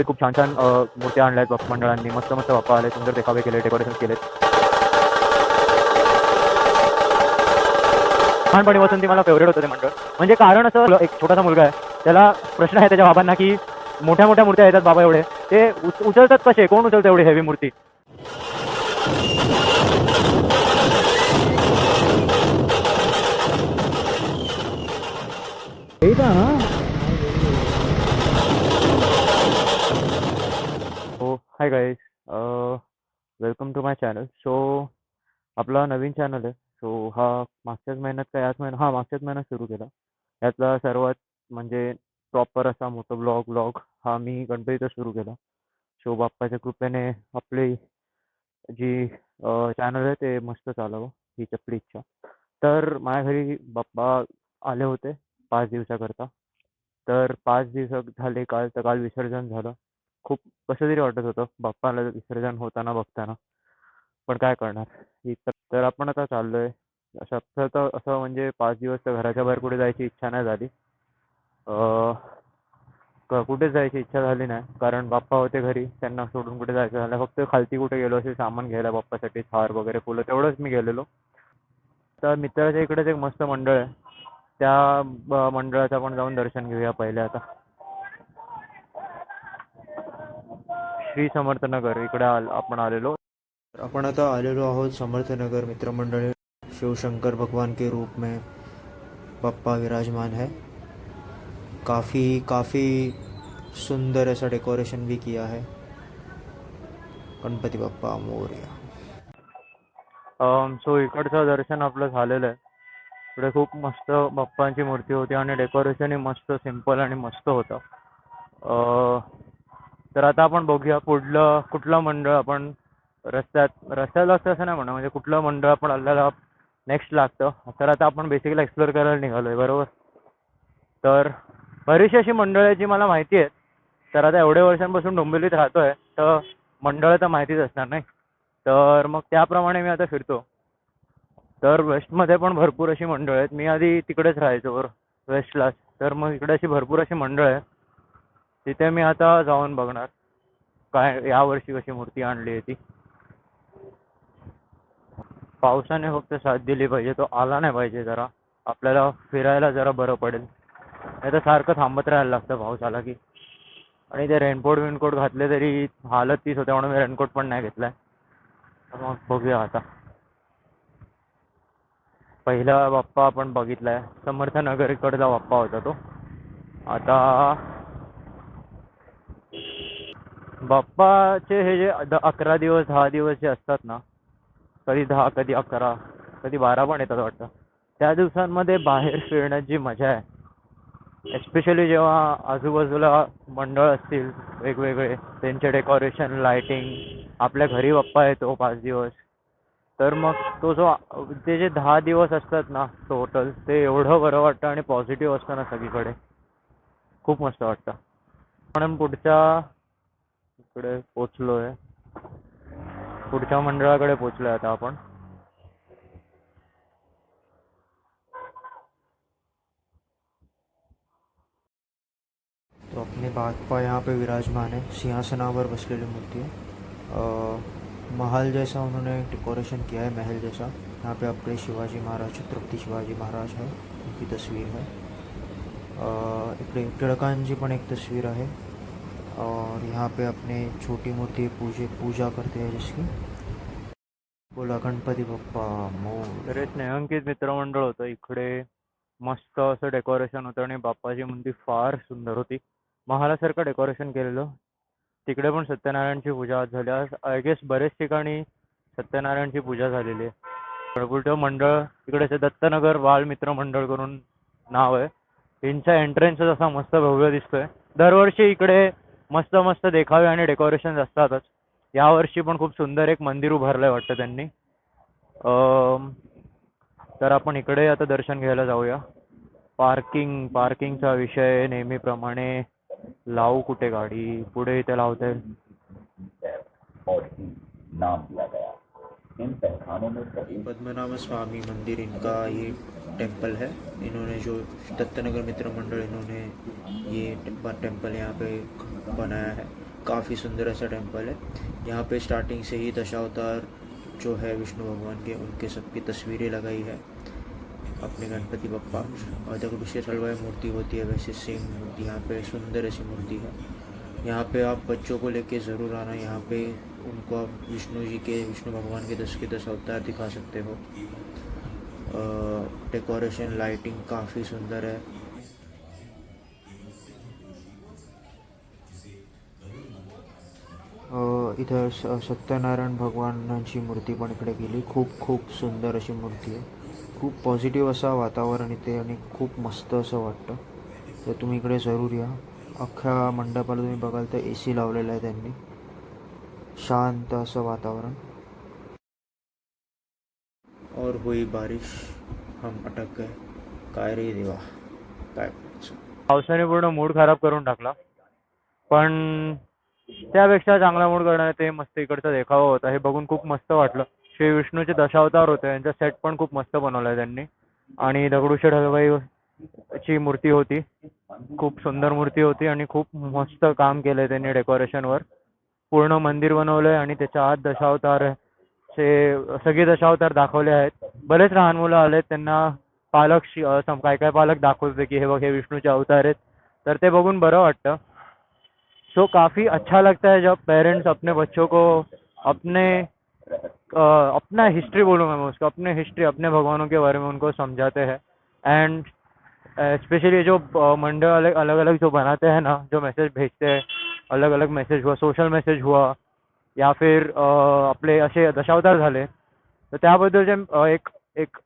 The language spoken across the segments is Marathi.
खूप छान छान मूर्त्या आणल्या आहेत मंडळांनी. मस्त मस्त बाप्पा आले, सुंदर देखावे केले, डेकोरेशन केलेत. लहानपणी वसंती मला फेवरेट होतं ते मंडळ. म्हणजे कारण असं, एक छोटासा मुलगा आहे, त्याला प्रश्न आहे त्याच्या बाबांना की मोठ्या मोठ्या मूर्त्या येतात बाबा, एवढे ते उचलतात कसे, कोण उचलतं एवढी हेवी मूर्ती. हो, hi guys, welcome to my channel. So आपला नवीन चॅनल आहे. सो हा मागच्याच महिन्यात काय याच महिन्यात, मागच्याच महिन्यात सुरू केला. यातला सर्वात म्हणजे प्रॉपर असा मोठा ब्लॉग हा मी गणपतीचा सुरू केला. सो बाप्पाच्या कृपेने आपली जी चॅनल आहे ते मस्त चालावं, ही आपली इच्छा. तर माझ्या घरी बाप्पा आले होते 5 दिवसाकरता. तर 5 दिवस झाले काल, तर काल विसर्जन झालं. खूप कसं तरी वाटत होतं बाप्पाला विसर्जन होताना बघताना, पण काय करणार. तर आपण आता चाललोय. असं तर असं म्हणजे 5 दिवस तर घराच्या बाहेर कुठे जायची इच्छा नाही झाली. कुठेच जायची इच्छा झाली नाही, कारण बाप्पा होते घरी, त्यांना सोडून कुठे जायचं झालं. फक्त खालती कुठे गेलो असेल सामान घ्यायला बाप्पासाठी, हार वगैरे, फुलं, तेवढंच मी गेलेलो. तर मित्राच्या इकडेच एक मस्त मंडळ आहे, त्या मंडळाचं आपण जाऊन दर्शन घेऊया पहिले. आता श्री समर्थनगर इकडे आपण आलेलो. अपन आता आलेलो आहोत समर्थनगर मित्रमंडळ. शिवशंकर भगवान के रूप में पप्पा विराजमान है. काफ़ी सुंदर ऐसा डेकोरेशन भी किया है. गणपती बाप्पा मोरया. सो इकडचं दर्शन आपलं झालेलं आहे. इकडे खूप मस्त बाप्पांची मूर्ती होती आणि डेकोरेशनही मस्त सिंपल आणि मस्त होतं. तर आता आपण बघूया पुढलं कुठलं मंडळ आपण रस्त्यात लागतं असं नाही म्हणा, म्हणजे कुठलं मंडळ आपण आपल्याला नेक्स्ट लागतं. तर आता आपण बेसिकली एक्सप्लोअर करायला निघालोय, बरोबर. तर बरीचशी अशी मंडळं आहेत जी मला माहिती आहेत. तर आता एवढ्या वर्षांपासून डोंबिवलीत राहतोय, तर मंडळं तर माहितीच असणार नाही. तर मग त्याप्रमाणे मी आता फिरतो. तर वेस्टमध्ये पण भरपूर अशी मंडळं आहेत. मी आधी तिकडेच राहायचो वेस्टलाच. तर मग इकडे अशी भरपूर अशी मंडळं आहेत, तिथे मी आता जाऊन बघणार काय यावर्षी कशी मूर्ती आणली आहे ती. पावसाने फक्त साथ दिली पाहिजे, तो आला नाही पाहिजे. जरा आपल्याला फिरायला जरा बरं पडेल, नाही तर सारखं थांबत राहायला लागतं पाऊस आला की. आणि ते रेनकोट घातले तरी हालत तीच होते, म्हणून मी रेनकोट पण नाही घेतलाय. मग बघूया आता. पहिला बाप्पा आपण बघितलाय, समर्थनगर इकडचा बाप्पा होता तो. आता बाप्पाचे हे जे 11 दिवस 10 दिवस जे असतात ना, कधी 10 कधी 11 कधी 12 पण येतात वाटतं, त्या दिवसांमध्ये बाहेर फिरण्यात जी मजा आहे, एस्पेशली जेव्हा आजूबाजूला मंडळ असतील वेगवेगळे, त्यांचे डेकोरेशन, लाइटिंग, आपल्या घरी बाप्पा येतो 5 दिवस. तर मग तो ते जे 10 दिवस असतात ना टोटल, ते एवढं बरं वाटतं आणि पॉझिटिव्ह असतं ना सगळीकडे, खूप मस्त वाटतं. म्हणून पुढच्या इकडे पोचलोय, पुढच्या मंडळाकडे पोचलोय आता आपण. तो अपने बाप्पा यहाँ पे विराजमान है. सिंहासनावर बसलेली मूर्ति है. महल जैसा उन्होंने डेकोरेशन किया है, महल जैसा. यहाँ पे अपने शिवाजी महाराज, छत्रपति शिवाजी महाराज है, उनकी तस्वीर है. इकडे टिळकांची पण एक तस्वीर है. और यहाँ पे अपने छोटी मूर्ति पूजा करते हैं जिसकी. बोला गणपती बाप्पा मोर. तर हे स्नेहांकित मित्रमंडळ होतं. इकडे मस्त असं डेकोरेशन होतं आणि बाप्पाची मूर्ती फार सुंदर होती. महालासारखं डेकोरेशन केलेलं. तिकडे पण सत्यनारायणची पूजा आज झाली. आज आय गेस बरेच ठिकाणी सत्यनारायणची पूजा झालेली आहे. प्रभूचं मंडळ इकडे दत्तनगर बाल मित्र मंडळ करून नाव आहे. त्यांचा एंट्रन्सच असा मस्त भव्य दिसतोय. दरवर्षी इकडे मस्त मस्त देखावे आणि डेकोरेशन असतातच. यावर्षी पण खूप सुंदर एक मंदिर उभारलंय वाटतं त्यांनी. तर आपण इकडे आता दर्शन घ्यायला जाऊया. पार्किंगचा विषय नेहमीप्रमाणे, लावू कुठे गाडी, पुढे इथे लावता येईल. नाम दिया गया. इन तहखानों में पद्मनाभ स्वामी मंदिर इनका ये टेम्पल है. इन्होंने जो दत्तनगर मित्र मंडल, इन्होंने ये टेम्पल यहाँ पे बनाया है. काफ़ी सुंदर ऐसा टेम्पल है। यहाँ पे स्टार्टिंग से ही दशावतार जो है विष्णु भगवान के, उनके सबकी तस्वीरें लगाई है। अपने गणपति बप्पा और दगड़ूशेठ हलवाई मूर्ति होती है, वैसे सेम मूर्ति यहाँ पे सुंदर ऐसी मूर्ति है। यहाँ पे आप बच्चों को लेके ज़रूर आना। यहाँ पे उनको आप विष्णु भगवान के 10 के 10 अवतार दिखा सकते हो। डेकोरेशन लाइटिंग काफ़ी सुंदर है। इथं सत्यनारायण भगवानांची मूर्ती पण इकडे केली, खूप खूप सुंदर अशी मूर्ती आहे। खूप पॉझिटिव्ह असं वातावरण इथे आणि खूप मस्त असं वाटतं, तर तुम्ही इकडे जरूर या। अख्ख्या मंडपाला तुम्ही बघाल तर AC लावलेला आहे त्यांनी, शांत असं वातावरण। और हुई बारिश, हम अटक गए, काय रे देवा, काय करायचं। पावसाने पूर्ण मूड खराब करून टाकला, पण त्यापेक्षा चांगला मूड करणारे ते मस्त इकडचा देखावा होता, हे बघून खूप मस्त वाटलं। श्री विष्णूचे दशावतार होते, यांचा सेट पण खूप मस्त बनवलाय त्यांनी, आणि दगडूशेठ हलवाईची मूर्ती होती, खूप सुंदर मूर्ती होती आणि खूप मस्त काम केलंय त्यांनी डेकोरेशनवर। पूर्ण मंदिर बनवलंय आणि त्याच्या आत दशावतार चे सगळे दशावतार दाखवले आहेत। बरेच लहान मुलं आलेत, त्यांना पालक काय काय पालक दाखवते की हे बघ हे विष्णूचे अवतार आहेत, तर ते बघून बरं वाटतं। सो काफ़ी अच्छा लगता है जब पेरेंट्स अपने बच्चों को अपने अपना हिस्ट्री बोलूँगा मैं उसको, अपने हिस्ट्री अपने भगवानों के बारे में उनको समझाते हैं। एंड स्पेशली जो मंडल अलग अलग जो बनाते हैं ना, जो मैसेज भेजते हैं, अलग अलग मैसेज हुआ, सोशल मैसेज हुआ, या फिर आपले असे दशावतार झाले, तर त्याबद्दल जे एक एक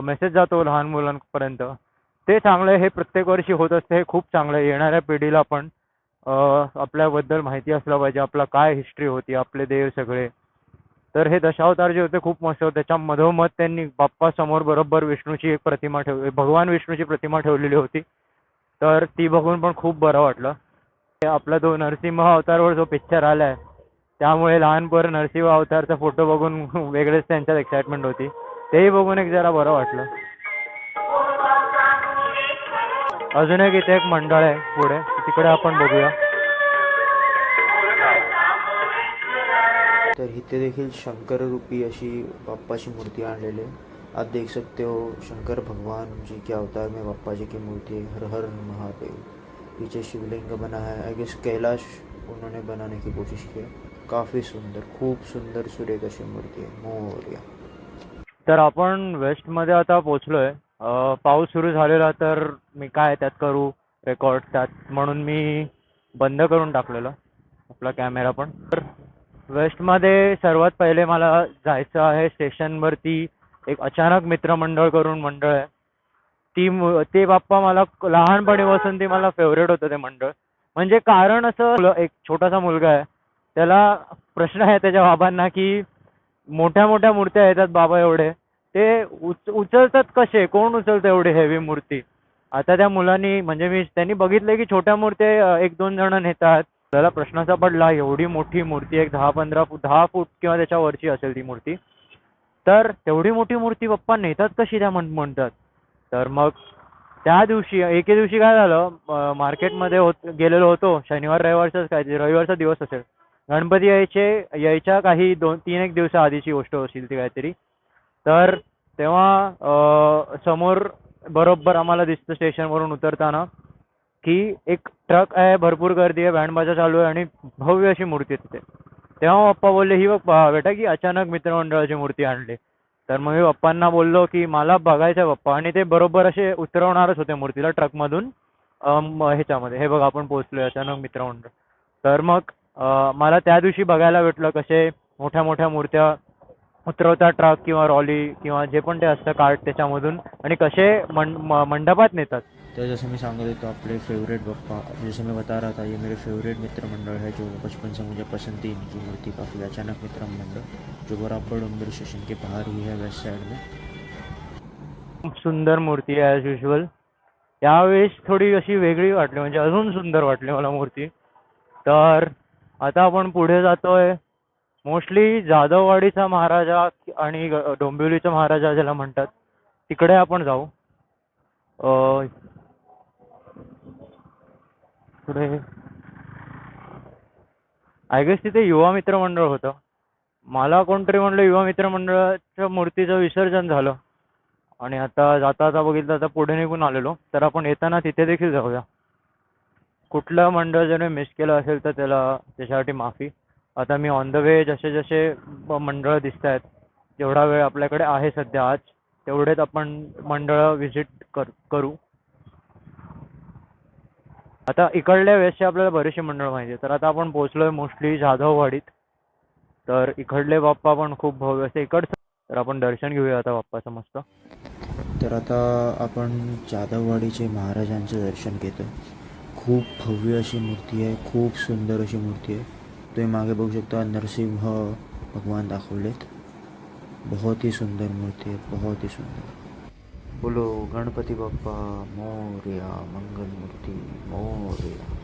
मेसेज जातो लहान मुलांपर्यंत, ते चांगलं आहे। हे प्रत्येक वर्षी होत असते, हे खूप चांगलं आहे। येणाऱ्या पिढीला पण आपल्याबद्दल माहिती असलं पाहिजे, आपला काय हिस्ट्री होती, आपले देव सगळे। तर हे दशावतार जे होते खूप मस्त होते। त्याच्या मधोमध त्यांनी बाप्पा समोर बरोबर विष्णूची एक प्रतिमा भगवान विष्णूची प्रतिमा ठेवलेली होती, तर ती बघून पण खूप बरं वाटलं। आपला तो नरसिंह अवतारवर जो पिक्चर आलाय, त्यामुळे लहान पोरं नरसिंह अवतारचा फोटो बघून वेगळेच त्यांच्यात एक्साइटमेंट होती, तेही बघून एक जरा बरं वाटलं। अजून एक इथे एक मंडळ आहे पुढे, तिकडे आपण बघूया। तर इथे देखील शंकर रूपी अशी बाप्पा की मूर्ति आणलेली है। आप देख सकते हो शंकर भगवान जी के अवतार में बाप्पा जी की मूर्ति है। हर हर महादेव। पीछे शिवलिंग बना है, आई गेस कैलाश उन्होंने बनाने की कोशिश की है। काफ़ी सुंदर, खूप सुंदर सुरेख अशी मूर्ति आहे। मोरया। तर आपण वेस्टमध्ये आता पोचलोय। पाऊस सुरू झालेला, तर मी काय त्यात करू रेकॉर्ड, त्यात म्हणून मी बंद करून टाकलेलं आपला कॅमेरा पण। तर वेस्टमध्ये सर्वात पहिले मला जायचं आहे स्टेशनवरती। एक अचानक मित्रमंडळ करून मंडळ आहे, ते बाप्पा मला लहानपणीपासून ते मला फेवरेट होतं ते मंडळ। म्हणजे कारण असं, एक छोटासा मुलगा आहे, त्याला प्रश्न आहे त्याच्या बाबांना की मोठ्या मोठ्या मूर्त्या येतात बाबा एवढे, ते उचलतात कसे, कोण उचलतं एवढे हेवी मूर्ती। आता त्या मुलांनी म्हणजे त्यांनी बघितलं की छोट्या मूर्त्या 1-2 जण नेतात। त्याला प्रश्नाचा पडला, एवढी मोठी मूर्ती, एक 10-15 फूट 10 फूट किंवा त्याच्या वरची असेल ती मूर्ती, तर तेवढी मोठी मूर्ती बाप्पा नेतात कशी त्या म्हणतात। तर मग त्या दिवशी एके दिवशी काय झालं, मार्केटमध्ये गेलेलो होतो, शनिवार रविवारचाच काय रविवारचा दिवस असेल, गणपती यायच्या काही 2-3 दिवस आधीची गोष्ट असेल ती काहीतरी। तर तेव्हा समोर बरोबर आम्हाला दिसतं स्टेशनवरून उतरताना की एक ट्रक आहे, भरपूर गर्दी आहे, बँड बाजा चालू आहे आणि भव्य अशी मूर्ती आहे तिथे। तेव्हा पप्पा बोलले, ही बघ बेटा की अचानक मित्रमंडळाची मूर्ती आणली। तर मग मी पप्पांना बोललो की मला बघायचं आहे पप्पा, आणि ते बरोबर असे उतरवणारच होते मूर्तीला ट्रकमधून ह्याच्यामध्ये। हे बघ आपण पोहोचलोय अचानक मित्रमंडळ। तर मग मला त्या दिवशी बघायला भेटलं कसे मोठ्या मोठ्या मूर्त्या उतरवतात ट्रक किंवा रॉली किंवा जे पण ते असतं कार्ट त्याच्यामधून, आणि कसे मंडपात नेतात। तो जैसे मैं सांग देता हूँ अपने फेवरेट बप्पा, जैसे मैं बता रहा था ये मेरे फेवरेट मित्र मंडल है, जो बचपन से मुझे पसंद थी इनकी मूर्ति काफ़ी। अचानक मित्र मंडल जो बराबर डोंबिवली स्टेशन के बाहर ही है, वेस्ट साइड में। खूप सुंदर मूर्ती आहे ॲज युजल। यावेळेस थोडी अशी वेगळी वाटली, म्हणजे अजून सुंदर वाटली मला मूर्ती। तर आता आपण पुढे जातोय, मोस्टली जाधववाडीचा महाराजा आणि डोंबिवलीचा महाराजा ज्याला म्हणतात, तिकडे आपण जाऊ। पुढे आय गेस तिथे युवा मित्र मंडळ होतं. मला कोणतरी म्हणलं युवा मित्र मंडळाच्या मूर्तीचं विसर्जन झालं. आणि आता जाता जाता बघितलं तर पुढे निघून आलेलो, तर आपण येताना तिथे देखील जाऊया. कुठलं मंडळ ज्याने मिस केलं असेल तर त्याच्यासाठी माफी. आता मी ऑन द वे जसे जसे मंडळं दिसत आहेत, जेवढा वेळ आपल्याकडे आहे सध्या आज, तेवढेच आपण मंडळं व्हिजिट करू. आता इकडल्या वेळेसचे आपल्याला बरेचसे मंडळ माहिती आहे, तर आता आपण पोहोचलोय मोस्टली जाधववाडीत. तर इकडले बाप्पा पण खूप भव्य असते इकडचं, तर आपण दर्शन घेऊया आता बाप्पाचं मस्त. तर आता आपण जाधववाडीचे महाराजांचं दर्शन घेतो. खूप भव्य अशी मूर्ती आहे, खूप सुंदर अशी मूर्ती आहे. तुम्ही मागे बघू शकता नरसिंह भगवान दाखवलेत. बहुत ही सुंदर मूर्ति है, बहुत ही सुंदर. बोलो गणपति बप्पा मोरया, मंगल मूर्ति मोरया.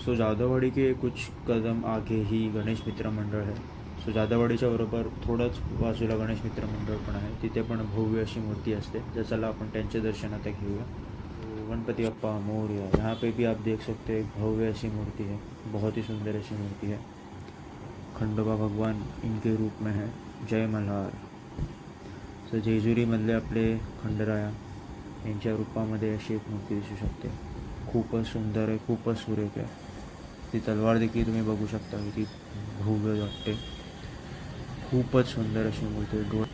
सो जाधववाडी के कुछ कदम आगे ही गणेश मित्र मंडळ आहे. सो जाधववाडीच्या बरोबर थोडंच बाजूला गणेश मित्र मंडळ पण आहे. तिथे पण भव्य अशी मूर्ती असते. तर चला आपण त्यांचे दर्शन आता घेऊया. गणपति बप्पा मोरया. यहाँ पे भी आप देख सकते हैं एक भव्य ऐसी मूर्ति है, बहुत ही सुंदर ऐसी मूर्ति है. खंडोबा भगवान इनके रूप में है. जय मल्हार. सो जेजुरीमधले आपले खंडराया यांच्या रूपामध्ये अशी एक मूर्ती दिसू शकते. खूपच सुंदर आहे, खूपच सुरेख आहे. ती तलवार देखील तुम्ही बघू शकता की ती भव्य वाटते. खूपच सुंदर अशी मूर्ती आहे.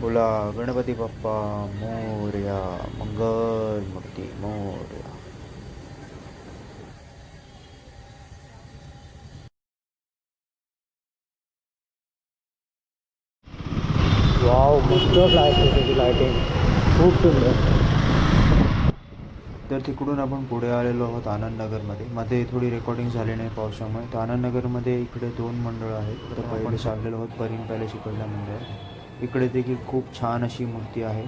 बोला गणपती बाप्पा मोरया, मंगल मूर्ती मोरया. वाव, मस्त फ्लॅश होते त्याची लायटिंग, खूप सुंदर. तर तिकडून आपण पुढे आलेलो आहोत आनंदनगरमध्ये. मध्ये थोडी रेकॉर्डिंग झाली नाही पावसामुळे. तर आनंदनगरमध्ये इकडे 2 मंडळं आहेत. तर पहिले चाललेलो आहोत परीन पॅलेस इकडल्या मंडळ. इकडे देखील खूप छान अशी मूर्ती आहे.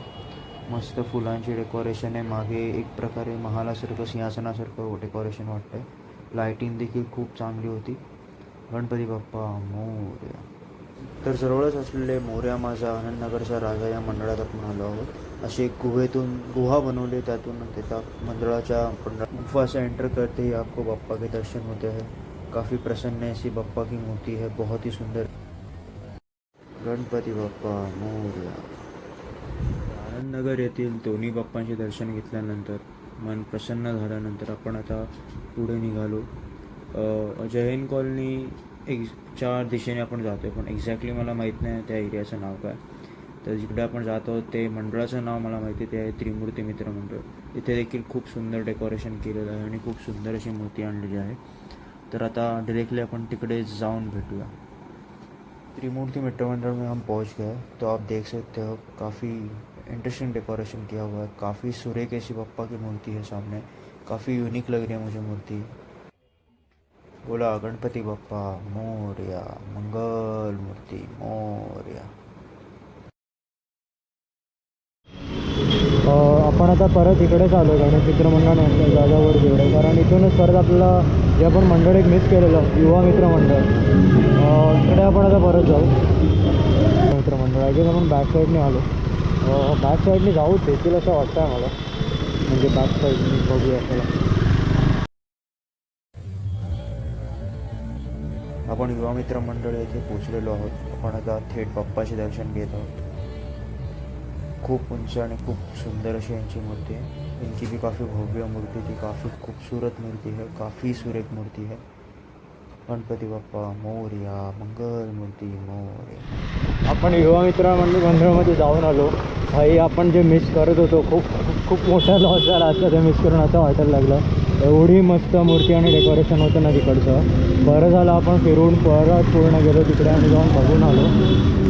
मस्त फुलांची डेकोरेशन आहे. मागे एक प्रकारे महालासारखं सिंहासनासारखं डेकोरेशन वाटतं आहे. लायटिंग देखील खूप चांगली होती. गणपती बाप्पा मोरया. तर जवळच असलेले मोरया माझा आनंदनगरचा राजा या मंडळात आपण आलो आहोत. अशी एक गुहा बनवली, त्यातून त्या मंडळाच्या गुफा से एंटर करते ही आपको बाप्पा के दर्शन होते हैं. काफ़ी प्रसन्न ऐसी बाप्पा की मूर्ति है, बहुत ही सुंदर. गणपती बाप्पा मोरया. आनंदनगर येथील दोन्ही बाप्पांचे दर्शन घेतल्यानंतर मन प्रसन्न झाल्यानंतर आपण आता पुढे निघालो. जय हिंद कॉलनी च्या दिशेने आपण जातो आहे, पण एक्झॅक्टली मला माहीत नाही त्या एरियाचं नाव काय. तर जिकडे आपण जातो ते मंडळाचं नाव मला माहिती आहे, ते आहे त्रिमूर्ती मित्र मंडळ. इथे देखील खूप सुंदर डेकोरेशन केलेलं आहे आणि खूप सुंदर अशी मूर्ती आणलेली आहे. तर आता डायरेक्टली आपण तिकडे जाऊन भेटूया. त्रिमूर्ति मित्र मंडल में हम पहुंच गए. तो आप देख सकते हो काफ़ी इंटरेस्टिंग डेकोरेशन किया हुआ है. काफ़ी सुरेख ऐसी बप्पा की मूर्ति है सामने. काफ़ी यूनिक लग रही है मुझे मूर्ति. बोला गणपती बाप्पा मोरया, मंगल मूर्ती मोरया. आपण आता परत इकडेच आलो गणेश मित्र मंडळ जाधववाडी जेवढे, कारण इथूनच परत आपल्याला जे आपण मंडळ एक मिस केलेलं युवा मित्र मंडळ, इकडे आपण आता परत जाऊ. मित्र मंडळ आहे की आपण बॅक साईडने आलो. बॅक साईडने जाऊ देखील असं वाटतं आहे मला, म्हणजे बॅक साईडने बघूया आपल्याला. आपण युवा मित्र मंडळ येथे पोचलेलो आहोत. आपण आता थेट बाप्पाचे दर्शन घेत आहोत. खूप उंच आणि खूप सुंदर अशी यांची मूर्ती आहे. इनकी भी काफ़ी भव्य मूर्ति थी, काफ़ी खूबसूरत मूर्ति है, काफ़ी सुरेख मूर्ति है. गणपती बाप्पा मोरया, मंगल मूर्ती मोरया. आपण युवा मित्र मंडळमध्ये जाऊन आलो. भाई आपण जे मिस करत होतो, खूप खूप मोठा लॉस झाला असं ते मिस करून असं वाटायला लागलं. एवढी मस्त मूर्ती आणि डेकोरेशन होतं ना तिकडचं. बरं झालं आपण फिरून परत पूर्ण गेलो तिकडे आणि जाऊन बघून आलो.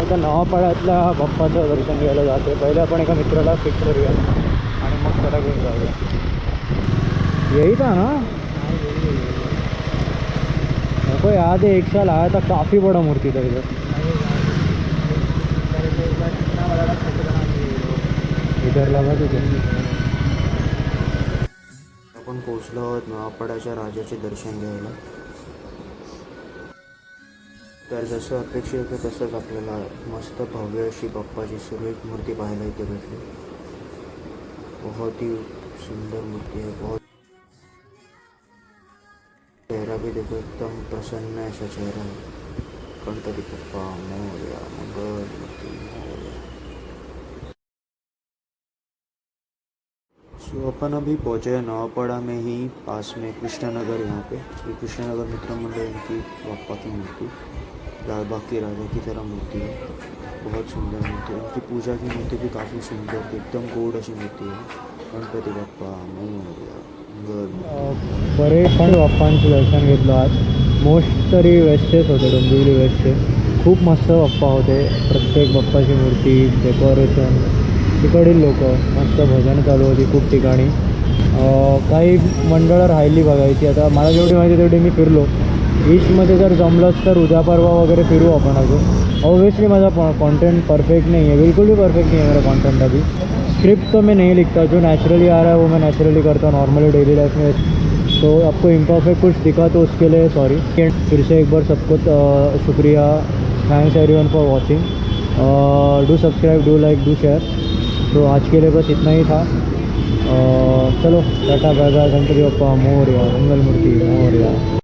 आता नवापाड्यातल्या बाप्पाचं दर्शन घ्यायला जाते. पहिले आपण एका मित्राला फिक्स करूया आणि मग त्याला घेऊन जाऊया. यही था ना, हमको याद है 1 साल आया था, काफ़ी बड़ा मूर्ति था इधर. इधर लगा तुझे. आपण पोचलो आहोत नवापाड्याच्या राजाचे दर्शन घ्यायला. तर जसं अपेक्षित होतं तसंच आपल्याला मस्त भव्य अशी बाप्पाची सुरेख मूर्ती पाहायला इथे भेटली. बहुत ही सुंदर मूर्ती आहे. बहुत चेहरा भी देखो एकदम प्रसन्न ऐसा चेहरा है। गणपति बप्पा मोरया, मंगलमूर्ति मोरया। सो अपन अभी पहुँचे हैं नवापड़ा में ही, पास में कृष्णनगर। यहाँ पे ये कृष्णनगर मित्र मंडल, इनकी बप्पा की मूर्ति लाल बाग के राजा की तरह मूर्ति है, बहुत सुंदर मूर्ति है। इनकी पूजा की मूर्ति भी काफ़ी सुंदर, एकदम गोड अशी मूर्ती आहे। गणपती बाप्पा मोरया, मंगलमूर्ती। बरेच पण बाप्पांचं दर्शन घेतलं आज, मोस्ट तरी वेस्टेच होते, डोंबिवली वेस्टचे. खूप मस्त बाप्पा होते, प्रत्येक बाप्पाची मूर्ती, डेकोरेशन, तिकडील लोक मस्त भजन चालू होती खूप ठिकाणी. काही मंडळं राहिली बघायची. आता मला जेवढी माहिती तेवढी मी फिरलो. ईस्टमध्ये जर जमलंच तर उद्या परवा वगैरे फिरू आपण अजून. ऑब्वियसली माझा कंटेंट परफेक्ट नहीं है, बिल्कुल भी परफेक्ट नहीं है मेरा कंटेंट अभी. स्क्रिप्ट तो मैं नहीं लिखता, जो नेचुरली आ रहा है वो मैं नेचुरली करता हूँ नॉर्मली डेली लाइफ में. तो आपको इम्परफेक्ट कुछ दिखा तो उसके लिए सॉरी. फिर से एक बार सबको शुक्रिया, thanks everyone for watching. Do subscribe, do like, do share. तो आज के लिए बस इतना ही था. चलो tata bye bye. Ganpati Bappa मोरया, मंगलमूर्ति मोरया.